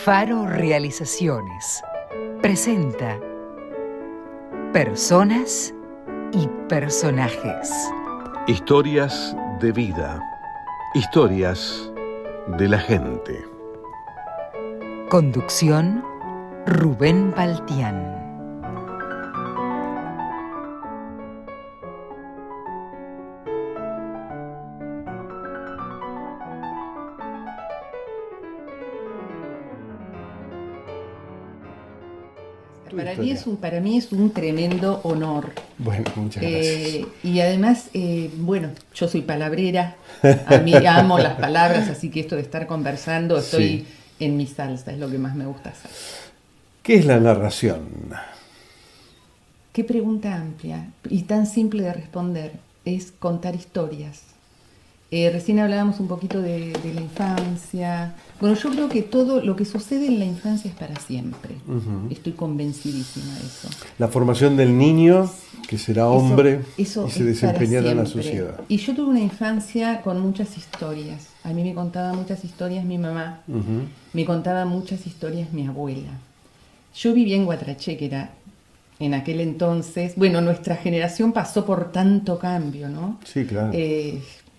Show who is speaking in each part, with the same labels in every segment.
Speaker 1: Faro Realizaciones presenta Personas y Personajes.
Speaker 2: Historias de vida, historias de la gente.
Speaker 1: Conducción, Rubén Baltián.
Speaker 3: Para mí es un tremendo honor.
Speaker 2: Bueno, muchas gracias.
Speaker 3: Y además, yo soy palabrera, a mí amo las palabras, así que esto de estar conversando, estoy en mi salsa, es lo que más me gusta hacer.
Speaker 2: ¿Qué es la narración?
Speaker 3: Qué pregunta amplia y tan simple de responder, es contar historias. Recién hablábamos un poquito de la infancia. Bueno, yo creo que todo lo que sucede en la infancia es para siempre. Estoy convencidísima de eso.
Speaker 2: La formación del niño, que será hombre
Speaker 3: eso
Speaker 2: y se desempeñará en la
Speaker 3: siempre.
Speaker 2: sociedad.
Speaker 3: Y yo tuve una infancia con muchas historias. A mí me contaba muchas historias mi mamá. Me contaba muchas historias mi abuela. Yo vivía en Guatraché, que era en aquel entonces... Bueno, nuestra generación pasó por tanto cambio, ¿no?
Speaker 2: Sí, claro.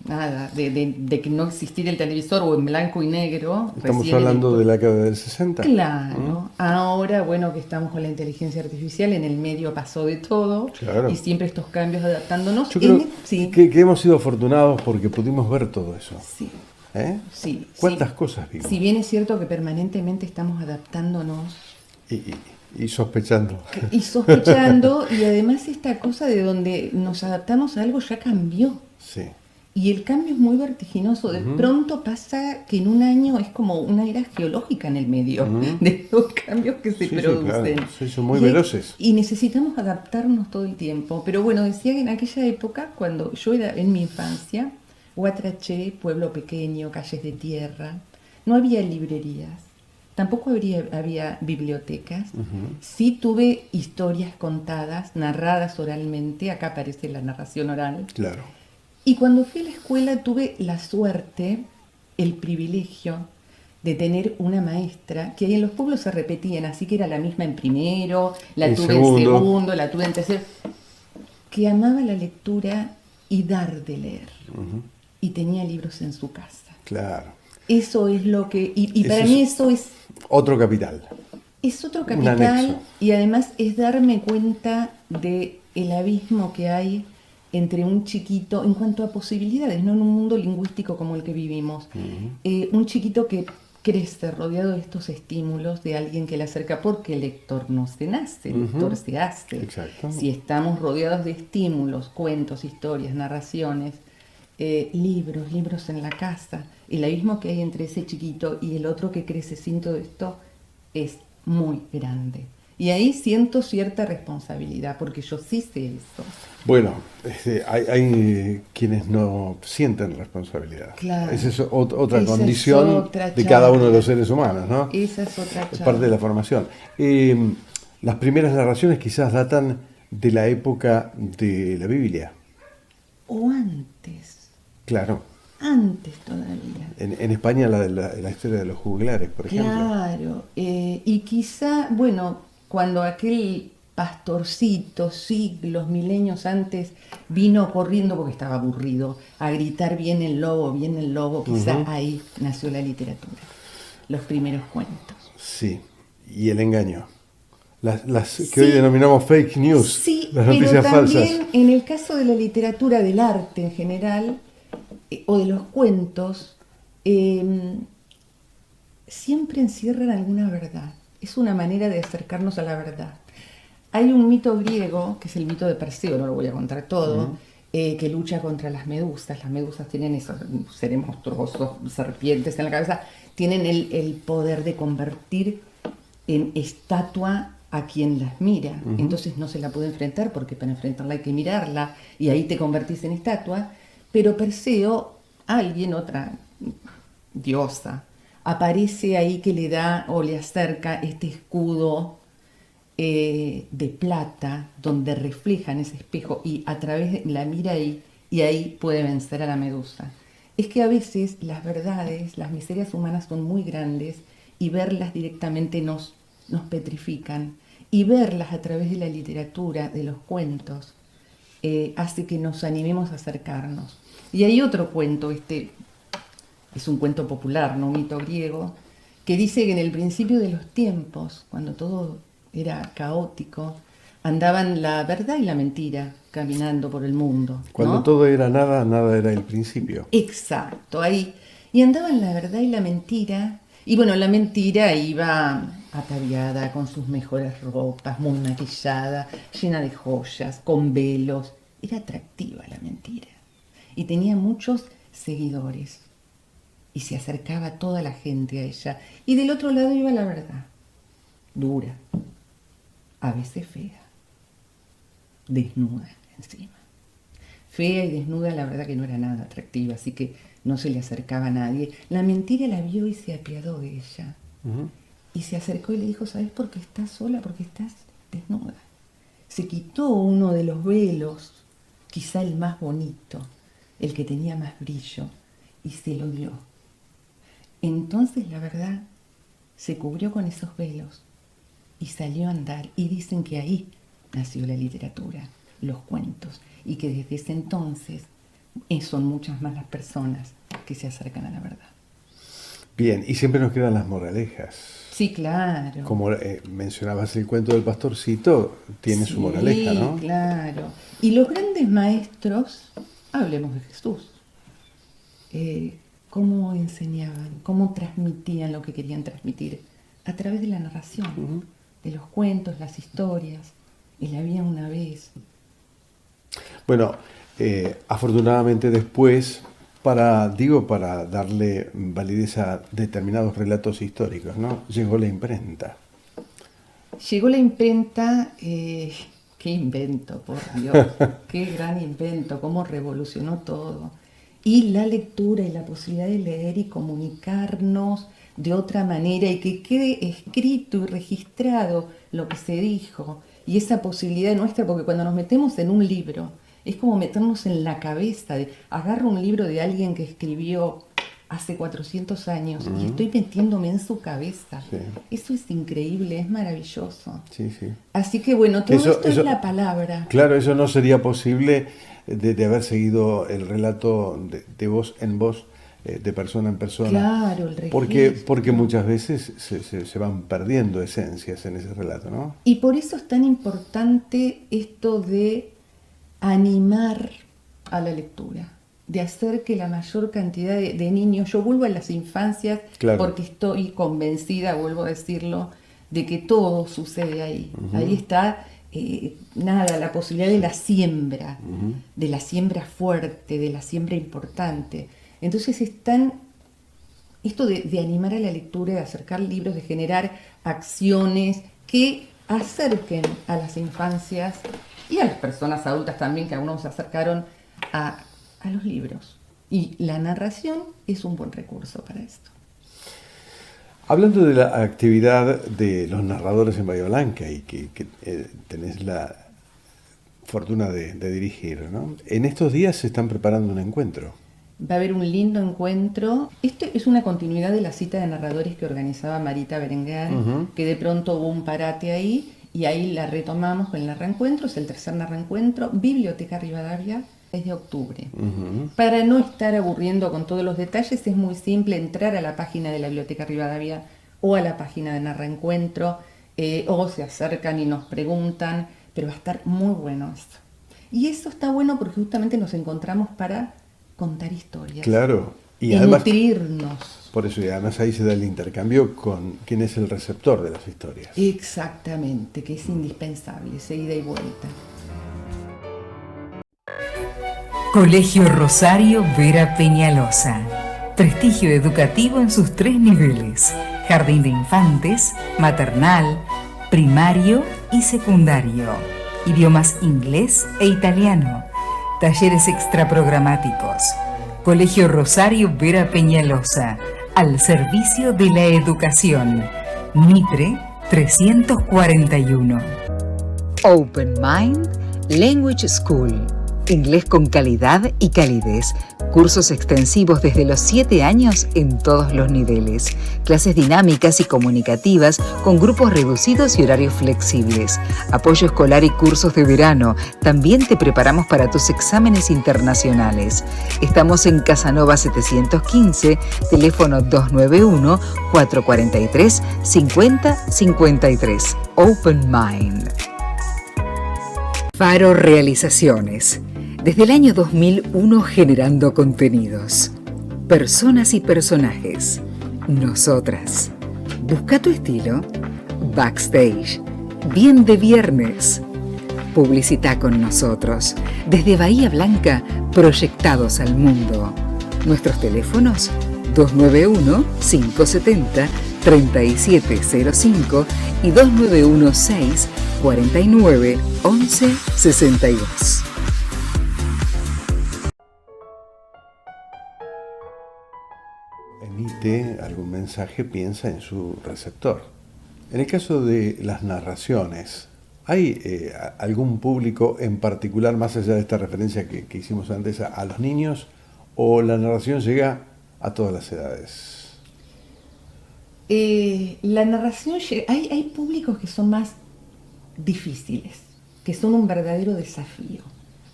Speaker 3: Nada, de que no existiera el televisor o en blanco y negro.
Speaker 2: Estamos hablando de la década del 60.
Speaker 3: Claro. Ahora, bueno, que estamos con la inteligencia artificial, en el medio pasó de todo.
Speaker 2: Claro.
Speaker 3: Y siempre estos cambios adaptándonos.
Speaker 2: Yo creo que hemos sido afortunados porque pudimos ver todo eso.
Speaker 3: Sí. Sí.
Speaker 2: ¿Cuántas cosas vimos?
Speaker 3: Si bien es cierto que permanentemente estamos adaptándonos.
Speaker 2: Y sospechando.
Speaker 3: Y sospechando, y además esta cosa de donde nos adaptamos a algo ya cambió.
Speaker 2: Sí.
Speaker 3: Y el cambio es muy vertiginoso. De pronto pasa que en un año es como una era geológica en el medio de los cambios que se producen.
Speaker 2: Claro. Sí, son muy veloces.
Speaker 3: Y necesitamos adaptarnos todo el tiempo. Pero bueno, decía que en aquella época, cuando yo era en mi infancia, Guatraché, pueblo pequeño, calles de tierra, no había librerías, tampoco había bibliotecas. Sí tuve historias contadas, narradas oralmente, acá aparece la narración oral.
Speaker 2: Claro.
Speaker 3: Y cuando fui a la escuela tuve la suerte, el privilegio de tener una maestra que ahí en los pueblos se repetían, así que era la misma en primero, la tuve en segundo, la tuve en tercero, que amaba la lectura y dar de leer. Y tenía libros en su casa.
Speaker 2: Claro.
Speaker 3: Eso es lo que... Y para mí eso es...
Speaker 2: Otro capital.
Speaker 3: Es otro capital y además es darme cuenta de el abismo que hay entre un chiquito, en cuanto a posibilidades, no en un mundo lingüístico como el que vivimos. Un chiquito que crece rodeado de estos estímulos de alguien que le acerca, porque el lector no se nace, el lector se hace.
Speaker 2: Exacto.
Speaker 3: Si estamos rodeados de estímulos, cuentos, historias, narraciones, libros en la casa, el abismo que hay entre ese chiquito y el otro que crece sin todo esto es muy grande. Y ahí siento cierta responsabilidad, porque yo sí sé eso.
Speaker 2: Bueno, hay quienes no sienten responsabilidad.
Speaker 3: Claro.
Speaker 2: Esa es otra condición de cada uno de los seres humanos, ¿no?
Speaker 3: Esa es otra charla.
Speaker 2: Es parte de la formación. Las primeras narraciones quizás datan de la época de la Biblia.
Speaker 3: O antes.
Speaker 2: Claro.
Speaker 3: Antes todavía.
Speaker 2: En España la historia de los juglares, por ejemplo.
Speaker 3: Claro. Y quizá, bueno, cuando aquel pastorcito, siglos, milenios antes, vino corriendo porque estaba aburrido, a gritar viene el lobo, quizá ahí nació la literatura, los primeros cuentos.
Speaker 2: Sí, y el engaño. Las que hoy denominamos fake news,
Speaker 3: sí,
Speaker 2: las noticias
Speaker 3: pero
Speaker 2: falsas.
Speaker 3: También en el caso de la literatura, del arte en general, o de los cuentos, siempre encierran alguna verdad. Es una manera de acercarnos a la verdad. Hay un mito griego, que es el mito de Perseo, no lo voy a contar todo, que lucha contra las medusas. Las medusas tienen esos seres monstruosos, serpientes en la cabeza, tienen el poder de convertir en estatua a quien las mira. Entonces no se la puede enfrentar, porque para enfrentarla hay que mirarla, y ahí te convertís en estatua. Pero Perseo, otra diosa, aparece ahí que le da o le acerca este escudo de plata, donde refleja en ese espejo y a través de la mira ahí, y ahí puede vencer a la medusa. Es que a veces las verdades, las miserias humanas son muy grandes y verlas directamente nos petrifican. Y verlas a través de la literatura, de los cuentos, hace que nos animemos a acercarnos. Y hay otro cuento, es un cuento popular, no un mito griego, que dice que en el principio de los tiempos, cuando todo era caótico, andaban la verdad y la mentira caminando por el mundo, ¿no?
Speaker 2: Cuando todo era nada, nada era el principio.
Speaker 3: Exacto, ahí. Y andaban la verdad y la mentira. Y bueno, la mentira iba ataviada con sus mejores ropas, muy maquillada, llena de joyas, con velos. Era atractiva la mentira. Y tenía muchos seguidores. Y se acercaba toda la gente a ella. Y del otro lado iba la verdad. Dura. A veces fea. Desnuda encima. Fea y desnuda, la verdad que no era nada atractiva, así que no se le acercaba a nadie. La mentira la vio y se apiadó de ella.
Speaker 2: Ujú.
Speaker 3: Y se acercó y le dijo, ¿sabes por qué estás sola? Porque estás desnuda. Se quitó uno de los velos, quizá el más bonito, el que tenía más brillo, y se lo dio. Entonces la verdad se cubrió con esos velos y salió a andar. Y dicen que ahí nació la literatura, los cuentos, y que desde ese entonces son muchas más las personas que se acercan a la verdad.
Speaker 2: Bien, y siempre nos quedan las moralejas.
Speaker 3: Sí, claro.
Speaker 2: Como mencionabas el cuento del pastorcito, tiene su moraleja, ¿no?
Speaker 3: Sí, claro. Y los grandes maestros, hablemos de Jesús, cómo enseñaban, cómo transmitían lo que querían transmitir a través de la narración, de los cuentos, las historias. Él había una vez.
Speaker 2: Bueno, afortunadamente después, para darle validez a determinados relatos históricos, ¿no? Llegó la imprenta.
Speaker 3: Llegó la imprenta, qué invento, por Dios, qué gran invento, cómo revolucionó todo. Y la lectura y la posibilidad de leer y comunicarnos de otra manera y que quede escrito y registrado lo que se dijo. Y esa posibilidad nuestra, porque cuando nos metemos en un libro, es como meternos en la cabeza. Agarro un libro de alguien que escribió hace 400 años y estoy metiéndome en su cabeza.
Speaker 2: Sí.
Speaker 3: Eso es increíble, es maravilloso.
Speaker 2: Sí, sí.
Speaker 3: Así que bueno, todo esto es la palabra.
Speaker 2: Claro, eso no sería posible de haber seguido el relato de voz en voz, de persona en persona.
Speaker 3: Claro, el registro.
Speaker 2: Porque muchas veces se van perdiendo esencias en ese relato, ¿no?
Speaker 3: Y por eso es tan importante esto de animar a la lectura, de hacer que la mayor cantidad de niños, yo vuelvo a las infancias,
Speaker 2: claro,
Speaker 3: porque estoy convencida, vuelvo a decirlo, de que todo sucede ahí. Ahí está, la posibilidad de la siembra fuerte, de la siembra importante. Entonces esto de animar a la lectura, de acercar libros, de generar acciones que acerquen a las infancias y a las personas adultas también, que algunos se acercaron a los libros. Y la narración es un buen recurso para esto.
Speaker 2: Hablando de la actividad de los narradores en Bahía Blanca y que tenés la fortuna de dirigir, ¿no? En estos días se están preparando un encuentro.
Speaker 3: Va a haber un lindo encuentro. Esto es una continuidad de la cita de narradores que organizaba Marita Berenguer, que de pronto hubo un parate ahí, y ahí la retomamos con el narraencuentro, es el tercer narraencuentro, Biblioteca Rivadavia, 6 de octubre. Para no estar aburriendo con todos los detalles, es muy simple entrar a la página de la Biblioteca Rivadavia o a la página de narraencuentro, o se acercan y nos preguntan, pero va a estar muy bueno esto. Y eso está bueno porque justamente nos encontramos para contar historias.
Speaker 2: Claro. Y además,
Speaker 3: nutrirnos.
Speaker 2: Por eso, y además ahí se da el intercambio con quien es el receptor de las historias.
Speaker 3: Exactamente, que es indispensable, esa ida y vuelta.
Speaker 1: Colegio Rosario Vera Peñalosa. Prestigio educativo en sus 3 niveles: jardín de infantes, maternal, primario y secundario. Idiomas inglés e italiano. Talleres extraprogramáticos. Colegio Rosario Vera Peñalosa, al servicio de la educación. Mitre 341. Open Mind Language School. Inglés con calidad y calidez. Cursos extensivos desde los 7 años en todos los niveles. Clases dinámicas y comunicativas con grupos reducidos y horarios flexibles. Apoyo escolar y cursos de verano. También te preparamos para tus exámenes internacionales. Estamos en Casanova 715, teléfono 291-443-5053. Open Mind. Faro Realizaciones. Desde el año 2001 generando contenidos. Personas y personajes. Nosotras. Busca tu estilo. Backstage. Bien de viernes. Publicita con nosotros. Desde Bahía Blanca, proyectados al mundo. Nuestros teléfonos 291-570-3705 y 2916-491162.
Speaker 2: Emite algún mensaje, piensa en su receptor. En el caso de las narraciones, ¿hay algún público en particular, más allá de esta referencia que hicimos antes, a los niños, o la narración llega a todas las edades?
Speaker 3: La narración llega, hay públicos que son más difíciles, que son un verdadero desafío.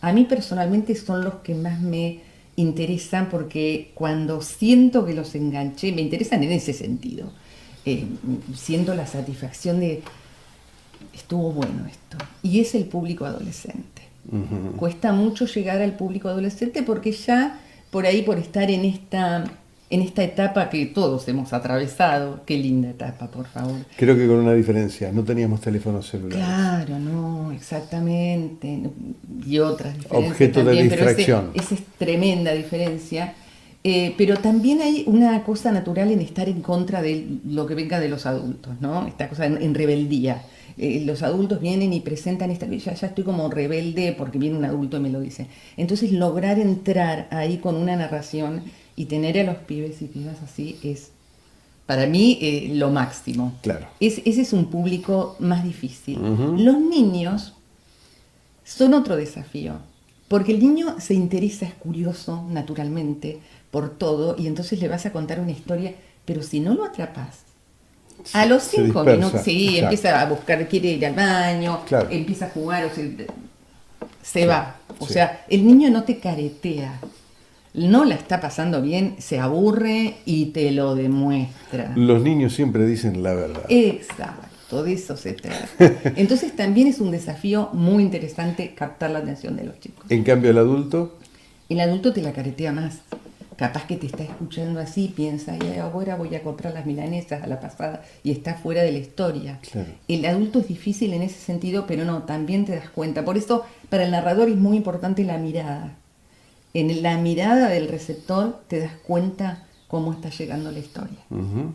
Speaker 3: A mí personalmente son los que más me interesan, porque cuando siento que los enganché, me interesan en ese sentido. Siento la satisfacción de, estuvo bueno esto. Y es el público adolescente. Uh-huh. Cuesta mucho llegar al público adolescente porque ya por ahí, por estar en esta etapa que todos hemos atravesado, qué linda etapa, por favor.
Speaker 2: Creo que con una diferencia, no teníamos teléfonos celulares.
Speaker 3: Claro, no, exactamente, y otras diferencias
Speaker 2: objeto
Speaker 3: también,
Speaker 2: de distracción.
Speaker 3: Pero esa es tremenda diferencia. Pero también hay una cosa natural en estar en contra de lo que venga de los adultos, ¿no? Esta cosa en rebeldía. Los adultos vienen y presentan esta, ya estoy como rebelde porque viene un adulto y me lo dice. Entonces lograr entrar ahí con una narración y tener a los pibes y pibas así es, para mí, lo máximo.
Speaker 2: Claro.
Speaker 3: Ese es un público más difícil.
Speaker 2: Uh-huh.
Speaker 3: Los niños son otro desafío, porque el niño se interesa, es curioso naturalmente por todo, y entonces le vas a contar una historia, pero si no lo atrapas, a los 5 minutos, sí, exacto, empieza a buscar, quiere ir al baño, claro, empieza a jugar, o se va. O sea, el niño no te caretea, no la está pasando bien, se aburre y te lo demuestra.
Speaker 2: Los niños siempre dicen la verdad.
Speaker 3: Exacto, de eso se trata. Entonces también es un desafío muy interesante captar la atención de los chicos.
Speaker 2: En cambio, el adulto
Speaker 3: te la caretea más. Capaz que te está escuchando así, piensa, y ahora voy a comprar las milanesas a la pasada, y está fuera de la historia.
Speaker 2: Claro.
Speaker 3: El adulto es difícil en ese sentido, pero no, también te das cuenta. Por eso, para el narrador es muy importante la mirada. En la mirada del receptor te das cuenta cómo está llegando la historia.
Speaker 2: Uh-huh.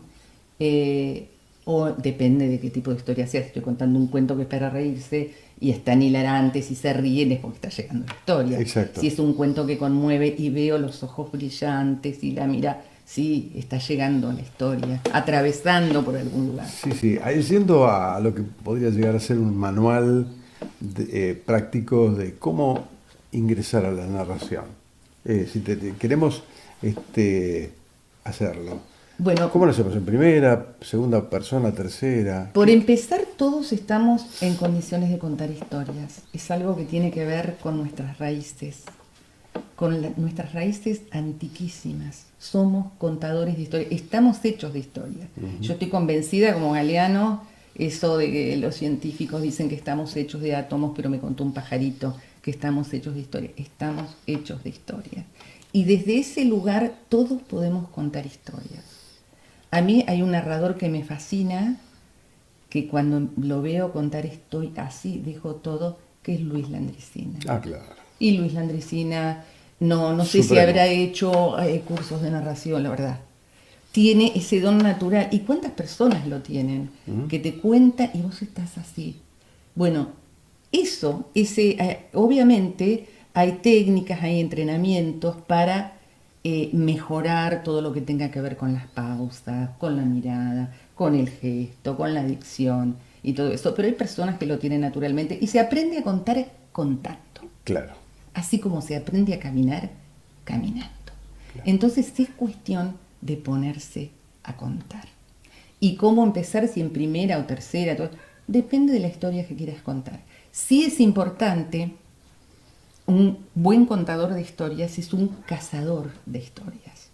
Speaker 3: O depende de qué tipo de historia sea. Si estoy contando un cuento que es para reírse y están hilarantes y se ríen, es porque está llegando la historia.
Speaker 2: Exacto.
Speaker 3: Si es un cuento que conmueve y veo los ojos brillantes y la mira, sí, está llegando la historia, atravesando por algún lugar.
Speaker 2: Sí, yendo a lo que podría llegar a ser un manual práctico de cómo ingresar a la narración. Si queremos hacerlo.
Speaker 3: Bueno,
Speaker 2: ¿cómo lo hacemos? ¿En primera, segunda persona, tercera?
Speaker 3: Por empezar, todos estamos en condiciones de contar historias. Es algo que tiene que ver con nuestras raíces, nuestras raíces antiquísimas. Somos contadores de historias, estamos hechos de historia. Uh-huh. Yo estoy convencida, como Galeano, eso de que los científicos dicen que estamos hechos de átomos, pero me contó un pajarito que estamos hechos de historia. Estamos hechos de historia. Y desde ese lugar todos podemos contar historias. A mí hay un narrador que me fascina, que cuando lo veo contar estoy así, dejo todo, que es Luis Landricina.
Speaker 2: Ah, claro.
Speaker 3: Y Luis Landricina, no sé si habrá hecho cursos de narración, la verdad. Tiene ese don natural. ¿Y cuántas personas lo tienen? Uh-huh. Que te cuenta y vos estás así. Bueno, obviamente hay técnicas, hay entrenamientos para mejorar todo lo que tenga que ver con las pausas, con la mirada, con el gesto, con la dicción y todo eso. Pero hay personas que lo tienen naturalmente y se aprende a contar contando.
Speaker 2: Claro.
Speaker 3: así como se aprende a caminar caminando.
Speaker 2: Claro.
Speaker 3: Entonces es cuestión de ponerse a contar. Y cómo empezar, si en primera o tercera, depende de la historia que quieras contar. Sí es importante, un buen contador de historias es un cazador de historias.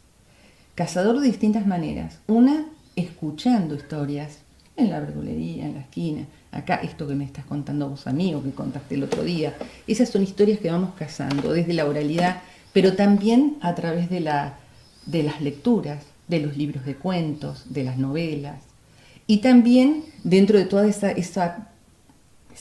Speaker 3: Cazador de distintas maneras. Una, escuchando historias en la verdulería, en la esquina. Acá, esto que me estás contando vos a mí o que contaste el otro día. Esas son historias que vamos cazando desde la oralidad, pero también a través de las lecturas, de los libros de cuentos, de las novelas. Y también dentro de toda esa es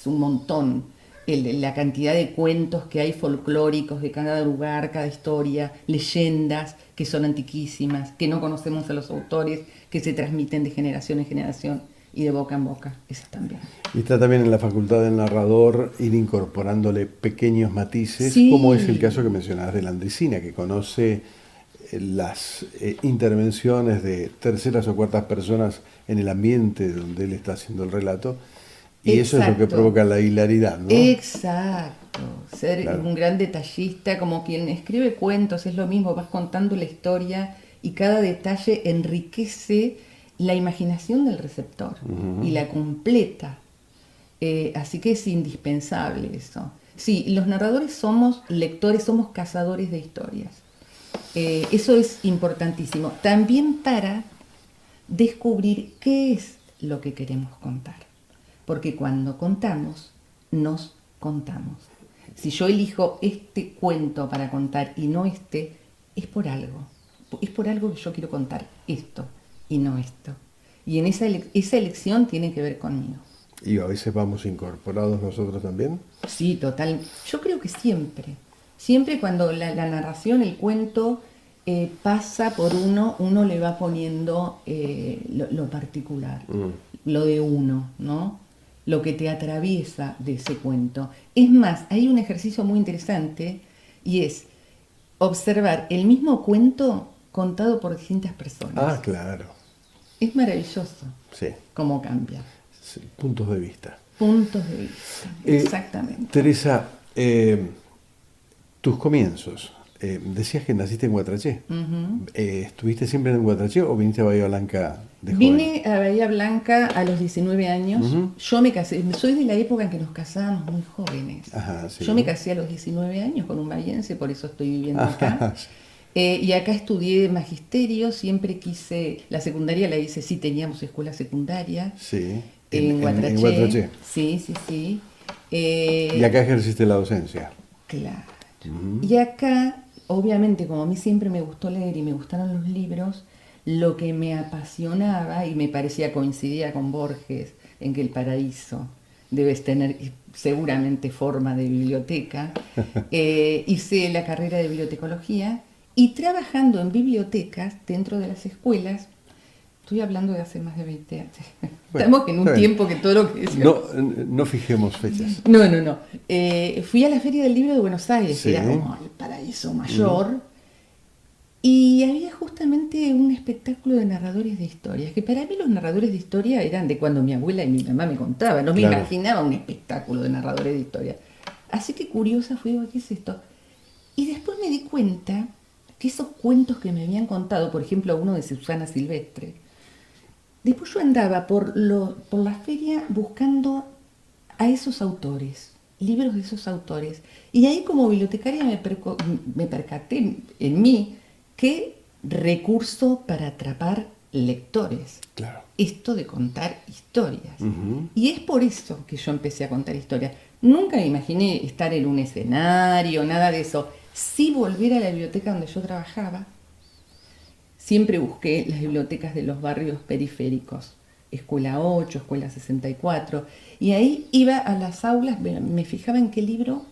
Speaker 3: un montón, la cantidad de cuentos que hay folclóricos de cada lugar, cada historia, leyendas que son antiquísimas, que no conocemos a los autores, que se transmiten de generación en generación y de boca en boca, esas también.
Speaker 2: Y está también en la facultad del narrador ir incorporándole pequeños matices,
Speaker 3: Sí.
Speaker 2: como es el caso que mencionabas de Landricina, que conoce las intervenciones de terceras o cuartas personas en el ambiente donde él está haciendo el relato, y eso es lo que provoca la hilaridad, ¿no?
Speaker 3: Exacto, ser
Speaker 2: Claro.
Speaker 3: un gran detallista, como quien escribe cuentos, es lo mismo, vas contando la historia y cada detalle enriquece la imaginación del receptor y la completa. Así que es indispensable eso. Sí, los narradores somos lectores, somos cazadores de historias. Eso es importantísimo. También para descubrir qué es lo que queremos contar. Porque cuando contamos, nos contamos. Si yo elijo este cuento para contar y no este, es por algo. Es por algo que yo quiero contar esto y no esto. Y en esa elección tiene que ver conmigo.
Speaker 2: Y a veces vamos incorporados nosotros también.
Speaker 3: Sí, total. Yo creo que siempre. Siempre cuando la narración, el cuento pasa por uno le va poniendo lo particular, lo de uno, ¿no? Lo que te atraviesa de ese cuento. Es más, hay un ejercicio muy interesante y es observar el mismo cuento contado por distintas personas.
Speaker 2: Ah, claro.
Speaker 3: Es maravilloso
Speaker 2: Sí.
Speaker 3: cómo cambia.
Speaker 2: Sí, puntos de vista.
Speaker 3: Puntos de vista, exactamente.
Speaker 2: Teresa, tus comienzos. Decías que naciste en Guatraché. ¿Estuviste siempre en Guatraché o viniste a Bahía Blanca de joven?
Speaker 3: Vine a Bahía Blanca a los 19 años. Yo me casé, soy de la época en que nos casábamos muy jóvenes.
Speaker 2: Ajá, sí.
Speaker 3: Yo me casé a los 19 años con un bahiense, por eso estoy viviendo acá. Y acá estudié magisterio, siempre quise, la secundaria la hice, sí teníamos escuela secundaria.
Speaker 2: Sí.
Speaker 3: En Guatraché.
Speaker 2: En Guatraché.
Speaker 3: Sí, sí, sí.
Speaker 2: Y acá ejerciste la docencia.
Speaker 3: Claro. Y acá, obviamente, como a mí siempre me gustó leer y me gustaron los libros, lo que me apasionaba y me parecía coincidía con Borges en que el paraíso debes tener seguramente forma de biblioteca. Hice la carrera de bibliotecología y trabajando en bibliotecas dentro de las escuelas. Estoy hablando de hace más de 20 años.
Speaker 2: Bueno,
Speaker 3: Estamos en un tiempo que todo lo que decíamos.
Speaker 2: No fijemos fechas.
Speaker 3: No. Fui a la Feria del Libro de Buenos Aires,
Speaker 2: Sí.
Speaker 3: que era como el paraíso mayor, y había justamente un espectáculo de narradores de historias, que para mí los narradores de historia eran de cuando mi abuela y mi mamá me contaban, no me
Speaker 2: Claro.
Speaker 3: imaginaba un espectáculo de narradores de historia. Así que curiosa fui, ¿qué es esto? Y después me di cuenta que esos cuentos que me habían contado, por ejemplo uno de Susana Silvestre, después yo andaba por la feria buscando a esos autores, libros de esos autores. Y ahí como bibliotecaria me percaté en mí qué recurso para atrapar lectores.
Speaker 2: Claro.
Speaker 3: Esto de contar historias. Y es por eso que yo empecé a contar historias. Nunca me imaginé estar en un escenario, nada de eso. Sí volver a la biblioteca donde yo trabajaba. Siempre busqué las bibliotecas de los barrios periféricos, Escuela 8, Escuela 64, y ahí iba a las aulas, me fijaba en qué libro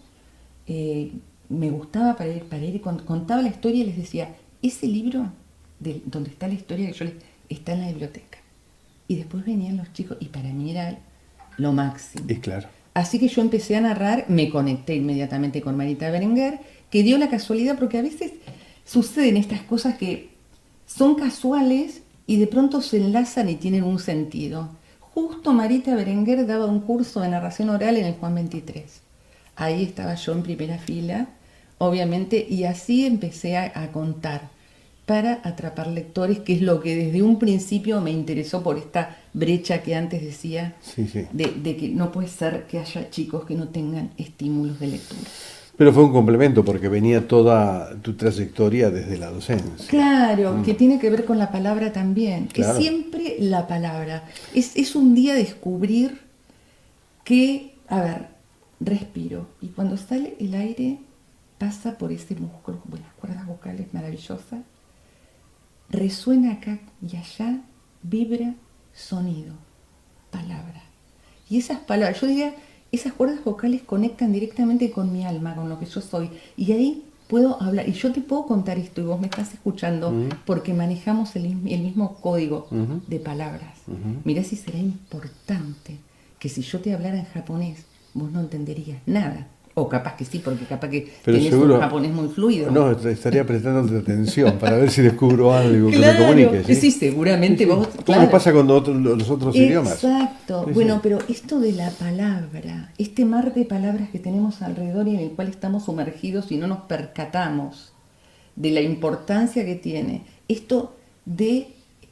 Speaker 3: me gustaba para ir y contaba la historia y les decía, ese libro donde está la historia está en la biblioteca. Y después venían los chicos, y para mí era lo máximo.
Speaker 2: Y claro.
Speaker 3: Así que yo empecé a narrar, me conecté inmediatamente con Marita Berenguer, que dio la casualidad, porque a veces suceden estas cosas que son casuales y de pronto se enlazan y tienen un sentido. Justo Marita Berenguer daba un curso de narración oral en el Juan 23. Ahí estaba yo en primera fila, obviamente, y así empecé a contar para atrapar lectores, que es lo que desde un principio me interesó por esta brecha que antes decía,
Speaker 2: Sí, sí.
Speaker 3: de que no puede ser que haya chicos que no tengan estímulos de lectura.
Speaker 2: Pero fue un complemento porque venía toda tu trayectoria desde la docencia.
Speaker 3: Claro, que tiene que ver con la palabra también.
Speaker 2: Claro.
Speaker 3: Es siempre la palabra. Es un día descubrir que, a ver, respiro. Y cuando sale el aire, pasa por ese músculo, bueno, las cuerdas vocales maravillosas, resuena acá y allá, vibra sonido, palabra. Y esas palabras, yo diría, esas cuerdas vocales conectan directamente con mi alma, con lo que yo soy. Y ahí puedo hablar, y yo te puedo contar esto, y vos me estás escuchando, porque manejamos el mismo código de palabras. Mirá si será importante que si yo te hablara en japonés, vos no entenderías nada. O capaz que sí, porque capaz que
Speaker 2: pero
Speaker 3: tenés
Speaker 2: seguro,
Speaker 3: un japonés muy fluido.
Speaker 2: No, estaría prestando atención para ver si descubro algo
Speaker 3: Claro,
Speaker 2: que me comunique.
Speaker 3: sí, seguramente
Speaker 2: Sí, sí.
Speaker 3: vos...
Speaker 2: ¿Cómo
Speaker 3: claro.
Speaker 2: nos pasa con los otros idiomas?
Speaker 3: Exacto.
Speaker 2: Sí,
Speaker 3: Bueno,
Speaker 2: sí.
Speaker 3: pero esto de la palabra, este mar de palabras que tenemos alrededor y en el cual estamos sumergidos y no nos percatamos de la importancia que tiene, esto de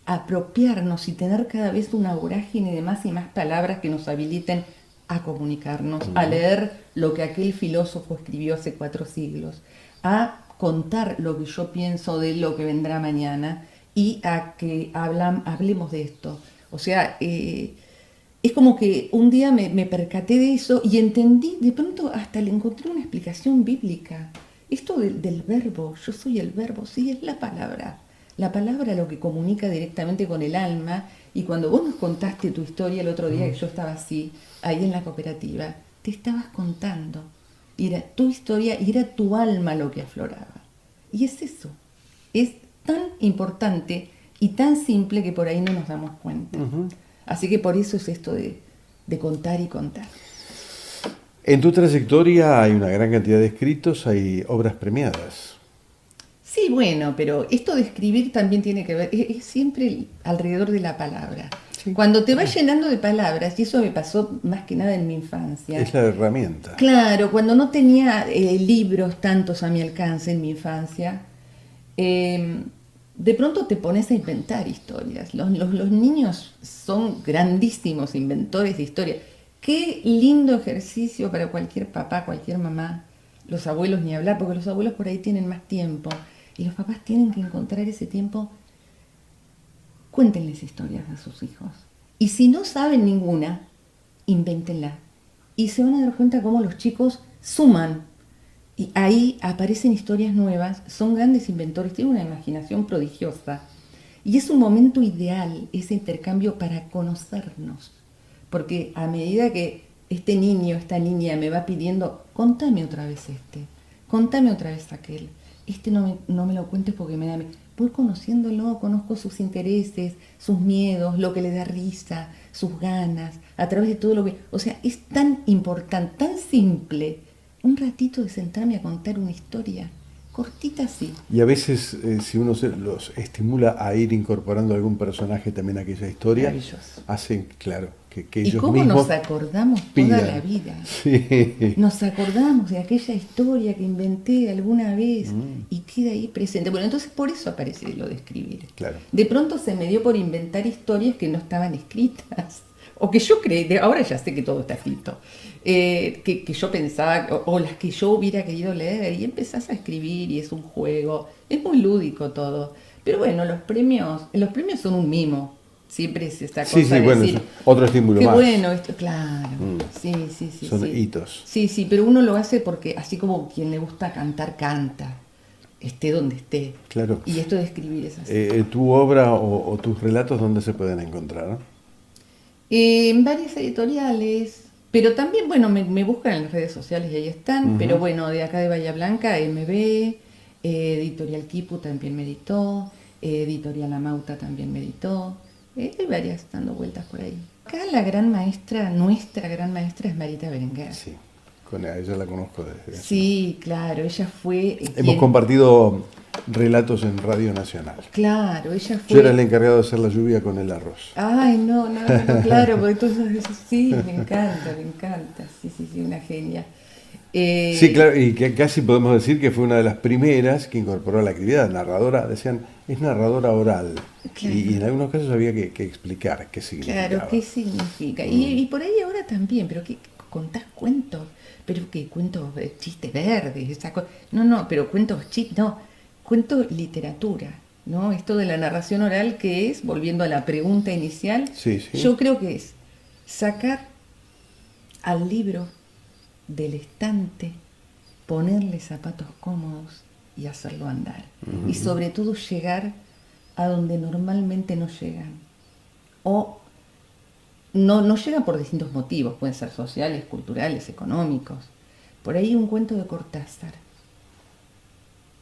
Speaker 3: apropiarnos y tener cada vez una vorágine de más y más palabras que nos habiliten a comunicarnos, a leer lo que aquel filósofo escribió hace 4 siglos, a contar lo que yo pienso de lo que vendrá mañana y a que hablemos de esto. O sea, es como que un día me percaté de eso y entendí, de pronto hasta le encontré una explicación bíblica. Esto del verbo, yo soy el verbo, sí, es la palabra. La palabra lo que comunica directamente con el alma. Y cuando vos nos contaste tu historia el otro día, que yo estaba así, ahí en la cooperativa, te estabas contando. Y era tu historia y era tu alma lo que afloraba. Y es eso. Es tan importante y tan simple que por ahí no nos damos cuenta. Así que por eso es esto de contar y contar.
Speaker 2: En tu trayectoria hay una gran cantidad de escritos, hay obras premiadas.
Speaker 3: Sí, bueno, pero esto de escribir también tiene que ver, es siempre alrededor de la palabra. Sí. Cuando te vas llenando de palabras, y eso me pasó más que nada en mi infancia.
Speaker 2: Es la herramienta.
Speaker 3: Claro, cuando no tenía libros tantos a mi alcance en mi infancia, de pronto te pones a inventar historias. Los niños son grandísimos inventores de historias. Qué lindo ejercicio para cualquier papá, cualquier mamá. Los abuelos ni hablar, porque los abuelos por ahí tienen más tiempo. Y los papás tienen que encontrar ese tiempo. Cuéntenles historias a sus hijos. Y si no saben ninguna, invéntenla. Y se van a dar cuenta cómo los chicos suman. Y ahí aparecen historias nuevas. Son grandes inventores, tienen una imaginación prodigiosa. Y es un momento ideal, ese intercambio para conocernos. Porque a medida que este niño, esta niña me va pidiendo, contame otra vez contame otra vez aquel. No me lo cuentes porque me da... Voy conociéndolo, conozco sus intereses, sus miedos, lo que le da risa, sus ganas, a través de todo lo que... O sea, es tan importante, tan simple, un ratito de sentarme a contar una historia, cortita así.
Speaker 2: Y a veces, si uno los estimula a ir incorporando algún personaje también a aquella historia, hacen, claro, que ellos
Speaker 3: mismos... ¿Y cómo
Speaker 2: mismos
Speaker 3: nos acordamos
Speaker 2: pidan.
Speaker 3: Toda la vida?
Speaker 2: Sí.
Speaker 3: Nos acordamos de aquella historia que inventé alguna vez y queda ahí presente. Bueno, entonces por eso aparece lo de escribir.
Speaker 2: Claro.
Speaker 3: De pronto se me dio por inventar historias que no estaban escritas. O que yo creí, ahora ya sé que todo está escrito, que yo pensaba, o las que yo hubiera querido leer, y empezás a escribir y es un juego, es muy lúdico todo. Pero bueno, los premios son un mimo. Siempre es esta cosa
Speaker 2: Sí,
Speaker 3: de
Speaker 2: bueno,
Speaker 3: decir,
Speaker 2: otro estímulo
Speaker 3: qué
Speaker 2: más.
Speaker 3: bueno esto, claro, sí.
Speaker 2: Son hitos.
Speaker 3: Sí, pero uno lo hace porque así como quien le gusta cantar, canta, esté donde esté.
Speaker 2: Claro.
Speaker 3: Y esto de escribir es así.
Speaker 2: ¿Tu obra o tus relatos dónde se pueden encontrar?
Speaker 3: En varias editoriales, pero también, bueno, me buscan en las redes sociales y ahí están, pero bueno, de acá de Bahía Blanca, MB, Editorial Quipu también me editó, Editorial Amauta también me editó. Hay varias dando vueltas por ahí. Acá la gran maestra, nuestra gran maestra es Marita Berenguer.
Speaker 2: Sí, con ella la conozco desde
Speaker 3: Sí, claro, ella fue...
Speaker 2: Hemos compartido relatos en Radio Nacional.
Speaker 3: Claro, ella fue...
Speaker 2: Yo era el encargado de hacer la lluvia con el arroz.
Speaker 3: Ay, no, claro, porque entonces eso sí, me encanta, sí, una genia.
Speaker 2: Sí, claro, y que casi podemos decir que fue una de las primeras que incorporó a la actividad narradora. Decían, es narradora oral.
Speaker 3: Claro.
Speaker 2: Y en algunos casos había que explicar qué significaba.
Speaker 3: Claro, ¿qué significa? Y por ahí ahora también, pero ¿qué contás cuentos? Pero que cuentos, chistes verdes, esa cosa. No, pero cuentos chistes, no, cuento literatura, ¿no? Esto de la narración oral que es, volviendo a la pregunta inicial,
Speaker 2: Sí.
Speaker 3: yo creo que es sacar al libro del estante, ponerle zapatos cómodos y hacerlo andar. Y sobre todo llegar a donde normalmente no llegan. O no llegan por distintos motivos, pueden ser sociales, culturales, económicos. Por ahí un cuento de Cortázar.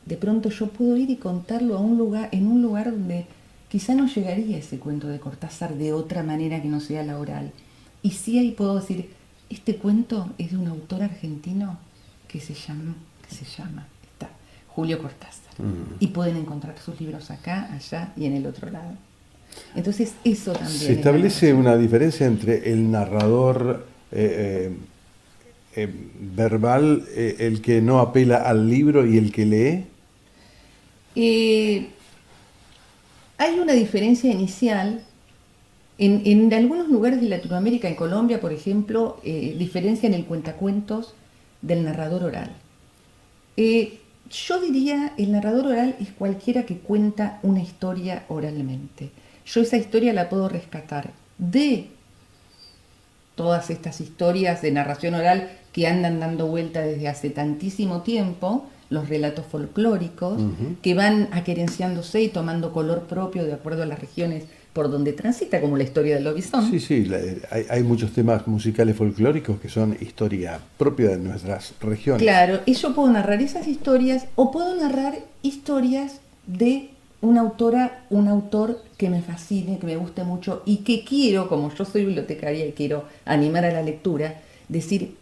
Speaker 3: De pronto yo puedo ir y contarlo en un lugar donde quizá no llegaría ese cuento de Cortázar de otra manera que no sea la oral. Y sí ahí puedo decir, este cuento es de un autor argentino que se llama Julio Cortázar. Y pueden encontrar sus libros acá, allá y en el otro lado. Entonces eso también.
Speaker 2: Se establece una diferencia entre el narrador verbal, el que no apela al libro, y el que lee.
Speaker 3: Hay una diferencia inicial. En algunos lugares de Latinoamérica, en Colombia, por ejemplo, diferencian el cuentacuentos del narrador oral. Yo diría, el narrador oral es cualquiera que cuenta una historia oralmente. Yo esa historia la puedo rescatar de todas estas historias de narración oral que andan dando vuelta desde hace tantísimo tiempo, los relatos folclóricos, que van aquerenciándose y tomando color propio de acuerdo a las regiones por donde transita, como la historia del lobizón.
Speaker 2: Sí, hay muchos temas musicales folclóricos que son historia propia de nuestras regiones.
Speaker 3: Claro, y yo puedo narrar esas historias o puedo narrar historias de una autora, un autor que me fascine, que me guste mucho y que quiero, como yo soy bibliotecaria y quiero animar a la lectura, decir,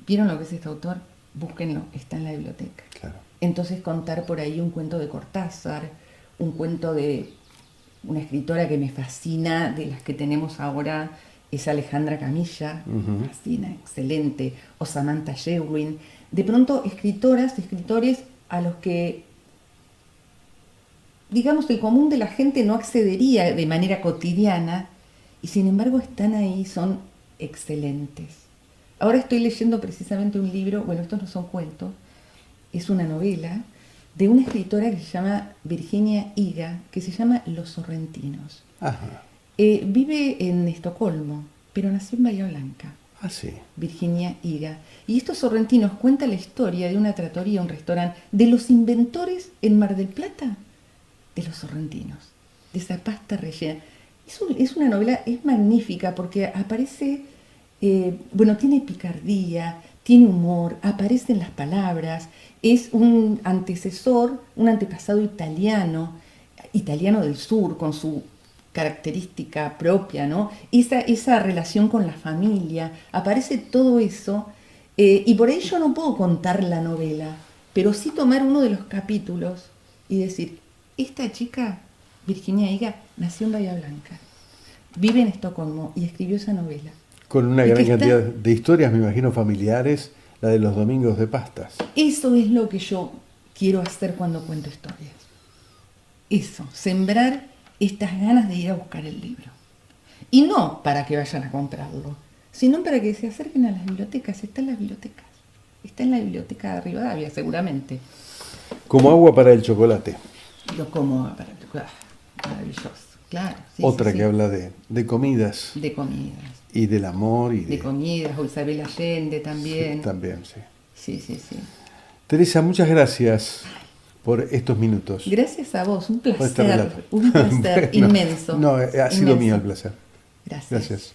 Speaker 3: ¿vieron lo que es este autor? Búsquenlo, está en la biblioteca.
Speaker 2: Claro.
Speaker 3: Entonces contar por ahí un cuento de Cortázar, un cuento de una escritora que me fascina, de las que tenemos ahora, es Alejandra Camilla, me fascina, excelente, o Samantha Schweblin. De pronto, escritores a los que, digamos, el común de la gente no accedería de manera cotidiana, y sin embargo están ahí, son excelentes. Ahora estoy leyendo precisamente un libro, bueno, estos no son cuentos, es una novela, de una escritora que se llama Virginia Higa, que se llama Los Sorrentinos.
Speaker 2: Ajá.
Speaker 3: Vive en Estocolmo, pero nació en Bahía Blanca.
Speaker 2: Ah, sí.
Speaker 3: Virginia Higa. Y estos sorrentinos cuenta la historia de una trattoria, un restaurante, de los inventores en Mar del Plata, de los sorrentinos, de esa pasta rellena. Es una novela, es magnífica porque aparece, tiene picardía, tiene humor, aparecen las palabras, es un antepasado italiano del sur, con su característica propia, ¿no? Esa relación con la familia, aparece todo eso, y por ahí yo no puedo contar la novela, pero sí tomar uno de los capítulos y decir, esta chica, Virginia Higa, nació en Bahía Blanca, vive en Estocolmo y escribió esa novela.
Speaker 2: Con una gran cantidad de historias, me imagino, familiares, la de los domingos de pastas.
Speaker 3: Eso es lo que yo quiero hacer cuando cuento historias. Eso, sembrar estas ganas de ir a buscar el libro. Y no para que vayan a comprarlo, sino para que se acerquen a las bibliotecas. Está en las bibliotecas. Está en la biblioteca de Rivadavia, seguramente.
Speaker 2: Como agua para el chocolate.
Speaker 3: Lo como para el chocolate. Maravilloso, claro. Sí,
Speaker 2: Otra
Speaker 3: sí,
Speaker 2: que
Speaker 3: sí.
Speaker 2: habla de comidas.
Speaker 3: De comidas.
Speaker 2: Y del amor. Y
Speaker 3: de comidas, o Isabel Allende también.
Speaker 2: Sí, también, sí.
Speaker 3: Sí.
Speaker 2: Teresa, muchas gracias por estos minutos.
Speaker 3: Gracias a vos, un
Speaker 2: Por este
Speaker 3: placer
Speaker 2: relato.
Speaker 3: inmenso.
Speaker 2: No, ha sido
Speaker 3: inmenso.
Speaker 2: mío el placer.
Speaker 3: Gracias.
Speaker 2: Gracias.